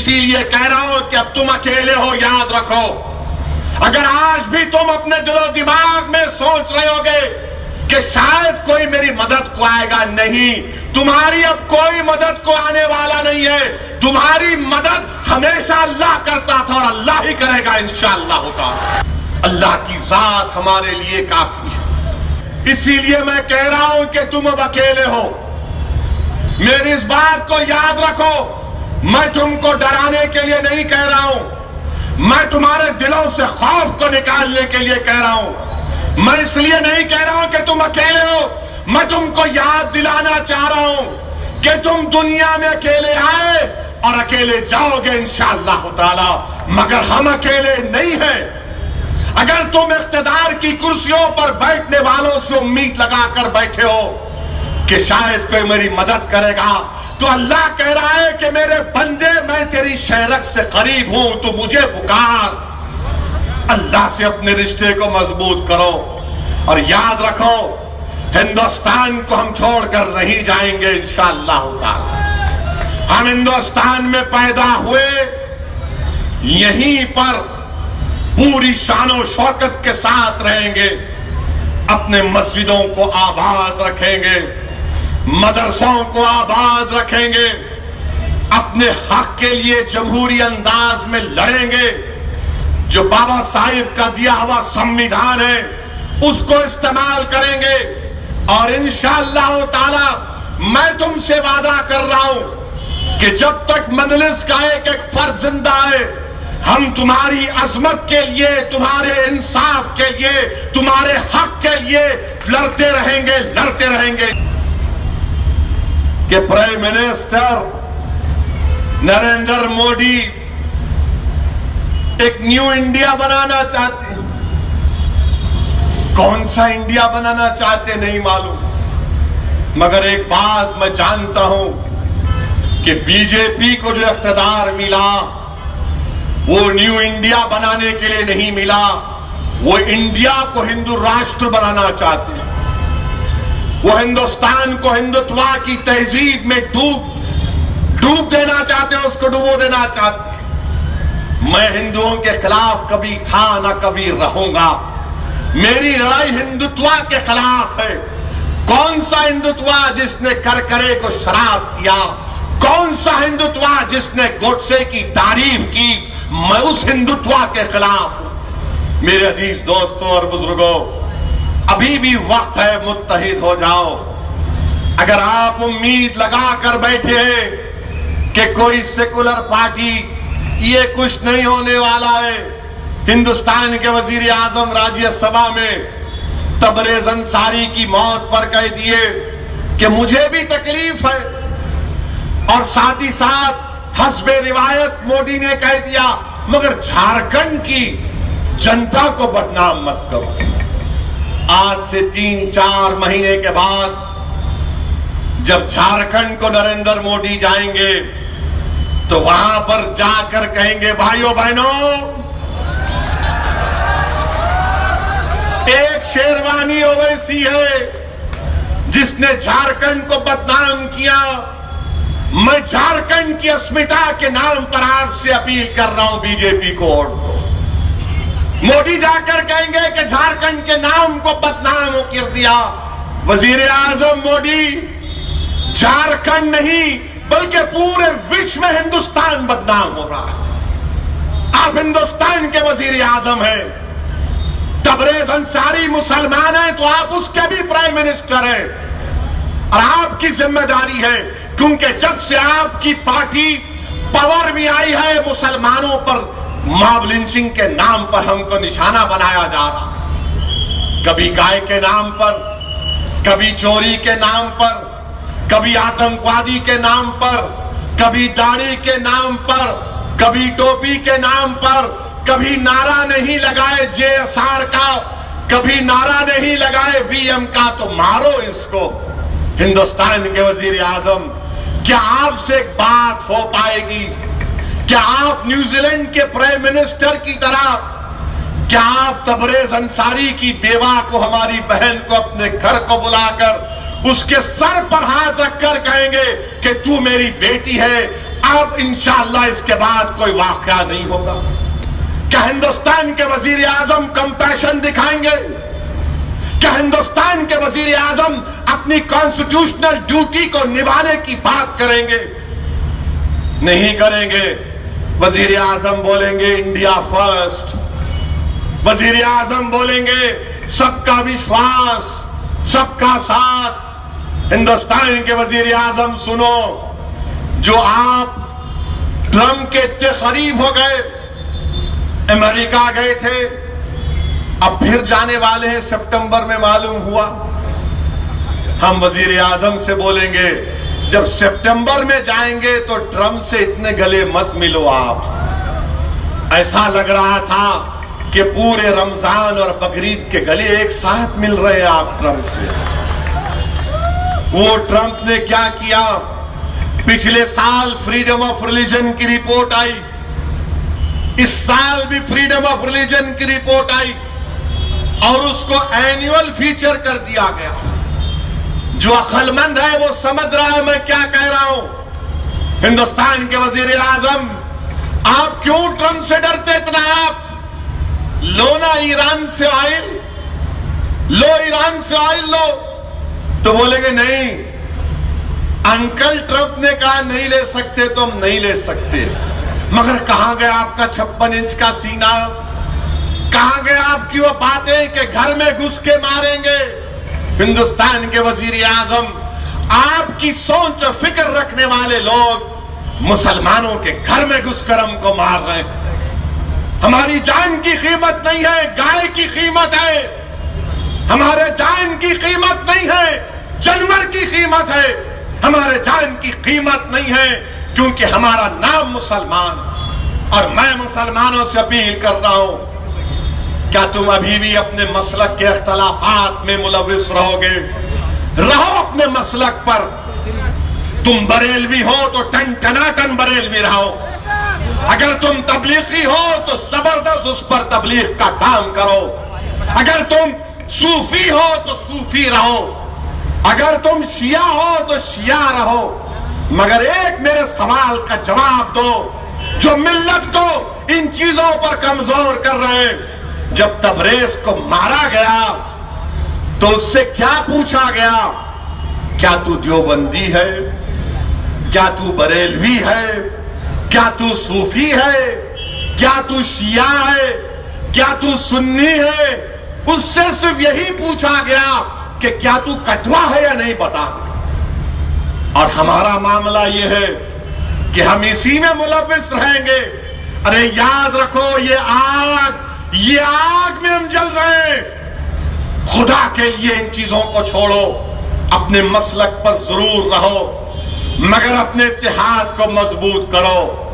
इसीलिए कह रहा हूं कि अब तुम अकेले हो, याद रखो। अगर आज भी तुम अपने दिलो दिमाग में सोच रहे होगे कि शायद कोई मेरी मदद को आएगा, नहीं, तुम्हारी अब कोई मदद को आने वाला नहीं है। तुम्हारी मदद हमेशा अल्लाह करता था और अल्लाह ही करेगा इंशाअल्लाह ताला। अल्लाह की जात हमारे लिए काफी है। इसीलिए मैं कह रहा हूं कि तुम अब अकेले हो। मेरी इस बात को याद रखो। मैं तुमको डराने के लिए नहीं कह रहा हूं, मैं तुम्हारे दिलों से खौफ को निकालने के लिए कह रहा हूं। मैं इसलिए नहीं कह रहा हूं कि तुम अकेले हो, मैं तुमको याद दिलाना चाह रहा हूं कि तुम दुनिया में अकेले आए और अकेले जाओगे इंशाअल्लाह ताला, मगर हम अकेले नहीं हैं। अगर तुम इख्तिदार की कुर्सियों पर बैठने वालों से उम्मीद लगाकर बैठे हो कि शायद कोई मेरी मदद करेगा, तो अल्लाह कह रहा है कि मेरे बंदे, मैं तेरी शहरत से करीब हूं, तो मुझे पुकार। अल्लाह से अपने रिश्ते को मजबूत करो और याद रखो, हिंदुस्तान को हम छोड़कर नहीं जाएंगे इंशाअल्लाह ताला। हम हिंदुस्तान में पैदा हुए, यहीं पर पूरी शानो शौकत के साथ रहेंगे, अपने मस्जिदों को आबाद रखेंगे, मदरसों को आबाद रखेंगे, अपने हक के लिए जमहूरी अंदाज में लड़ेंगे। जो बाबा साहिब का दिया हुआ संविधान है उसको इस्तेमाल करेंगे और इंशाअल्लाह ताला मैं तुमसे वादा कर रहा हूं कि जब तक मजलिस का एक एक फर्द जिंदा है, हम तुम्हारी अजमत के लिए, तुम्हारे इंसाफ के लिए, तुम्हारे हक के लिए लड़ते रहेंगे, लड़ते रहेंगे। कि प्राइम मिनिस्टर नरेंद्र मोदी एक न्यू इंडिया बनाना चाहते हैं। कौन सा इंडिया बनाना चाहते नहीं मालूम, मगर एक बात मैं जानता हूं कि बीजेपी को जो इख्तिदार मिला वो न्यू इंडिया बनाने के लिए नहीं मिला, वो इंडिया को हिंदू राष्ट्र बनाना चाहते हैं। वो हिंदुस्तान को हिंदुत्व की तहजीब में डूब देना चाहते हैं, उसको डुबो देना चाहते हैं। मैं हिंदुओं के खिलाफ कभी था ना कभी रहूंगा। मेरी लड़ाई हिंदुत्व के खिलाफ है। कौन सा हिंदुत्व जिसने करकरे को शराब दिया, कौन सा हिंदुत्व जिसने गोडसे की तारीफ की, मैं उस हिंदुत्व के खिलाफ हूं। मेरे अजीज दोस्तों और बुजुर्गों, अभी भी वक्त है, मुत्तहिद हो जाओ। अगर आप उम्मीद लगा कर बैठे हैं कि कोई सेकुलर पार्टी, ये कुछ नहीं होने वाला है। हिंदुस्तान के वजीर आजम राज्यसभा में तबरेज अंसारी की मौत पर कह दिए कि मुझे भी तकलीफ है, और साथ ही साथ हस्बे रिवायत मोदी ने कह दिया मगर झारखंड की जनता को बदनाम मत करो। आज से 3-4 महीने के बाद जब झारखंड को नरेंद्र मोदी जाएंगे तो वहां पर जाकर कहेंगे, भाइयों बहनों, एक शेरवानी ओवैसी है जिसने झारखंड को बदनाम किया। मैं झारखंड की अस्मिता के नाम पर आपसे अपील कर रहा हूं बीजेपी को वोट दो। मोदी जाकर कहेंगे कि झारखंड के नाम को बदनाम कर दिया। वजीर आजम मोदी, झारखंड नहीं बल्कि पूरे विश्व में हिंदुस्तान बदनाम हो रहा है। आप हिंदुस्तान के वजीर आजम हैं, तबरेज अंसारी मुसलमान है तो आप उसके भी प्राइम मिनिस्टर हैं, और आपकी जिम्मेदारी है, क्योंकि जब से आपकी पार्टी पावर में आई है, मुसलमानों पर मॉब लिंचिंग के नाम पर हमको निशाना बनाया जा रहा। कभी गाय के नाम पर, कभी चोरी के नाम पर, कभी आतंकवादी के नाम पर, कभी दाढ़ी के नाम पर, कभी टोपी के नाम पर, कभी नारा नहीं लगाए जेएसआर का, कभी नारा नहीं लगाए वीएम का, तो मारो इसको। हिंदुस्तान के वजीर आजम, क्या आपसे एक बात हो पाएगी? क्या आप न्यूजीलैंड के प्राइम मिनिस्टर की तरह, क्या आप तबरेज अंसारी की बेवा को, हमारी बहन को अपने घर को बुलाकर उसके सर पर हाथ रखकर कहेंगे कि तू मेरी बेटी है, अब इंशाअल्लाह इसके बाद कोई वाकया नहीं होगा। क्या हिंदुस्तान के वजीर आजम कंपैशन दिखाएंगे? क्या हिंदुस्तान के वजीर आजम अपनी कॉन्स्टिट्यूशनल ड्यूटी को निभाने की बात करेंगे? नहीं करेंगे। वजीर आजम बोलेंगे इंडिया फर्स्ट, वजीर आजम बोलेंगे सबका विश्वास, सबका साथ। हिंदुस्तान के वजीर आजम सुनो, जो आप ट्रंप के इतने करीब हो गए, अमेरिका गए थे, अब फिर जाने वाले हैं सितंबर में मालूम हुआ। हम वजीर आजम से बोलेंगे जब सितंबर में जाएंगे तो ट्रंप से इतने गले मत मिलो आप। ऐसा लग रहा था कि पूरे रमजान और बकरीद के गले एक साथ मिल रहे हैं आप ट्रंप से। वो ट्रंप ने क्या किया? पिछले साल फ्रीडम ऑफ रिलीजन की रिपोर्ट आई, इस साल भी फ्रीडम ऑफ रिलीजन की रिपोर्ट आई और उसको एनुअल फीचर कर दिया गया। जो अक्लमंद है वो समझ रहा है मैं क्या कह रहा हूं। हिंदुस्तान के वजीर आजम, आप क्यों ट्रंप से डरते इतना? आप लो ना ईरान से ऑयल, लो ईरान से ऑयल लो, तो बोलेंगे नहीं, अंकल ट्रंप ने कहा नहीं ले सकते तो हम नहीं ले सकते। मगर कहां गया आपका 56 इंच का सीना? कहां गया आपकी वो बातें कि घर में घुस के मारेंगे? हिंदुस्तान के वजीर आजम, आपकी सोच और फिक्र रखने वाले लोग मुसलमानों के घर में घुसकर हमको मार रहे हैं। हमारी जान की कीमत नहीं है, गाय की कीमत है। हमारे जान की कीमत नहीं है, जानवर की कीमत है। हमारे जान की कीमत नहीं है क्योंकि हमारा नाम मुसलमान। और मैं मुसलमानों से अपील कर रहा हूं, क्या तुम अभी भी अपने मसलक के इख्तलाफात में मुलविस रहोगे? रहो अपने मसलक पर। तुम बरेलवी हो तो टन टनाटन बरेलवी रहो। अगर तुम तबलीगी हो तो जबरदस्त उस पर तबलीग का काम करो। अगर तुम सूफी हो तो सूफी रहो। अगर तुम शिया हो तो शिया रहो। मगर एक मेरे सवाल का जवाब दो, जो मिल्लत को इन चीजों पर कमजोर कर रहे हैं। जब तबरेज को मारा गया तो उससे क्या पूछा गया? क्या तू देवबंदी है? क्या तू बरेलवी है? क्या तू सूफी है? क्या तू शिया है? क्या तू सुन्नी है? उससे सिर्फ यही पूछा गया कि क्या तू कटवा है या नहीं, बता दे। और हमारा मामला यह है कि हम इसी में मुलविस रहेंगे। अरे याद रखो, ये आग में हम जल रहे हैं। खुदा के लिए इन चीजों को छोड़ो, अपने मसलक पर जरूर रहो, मगर अपने इत्तेहाद को मजबूत करो।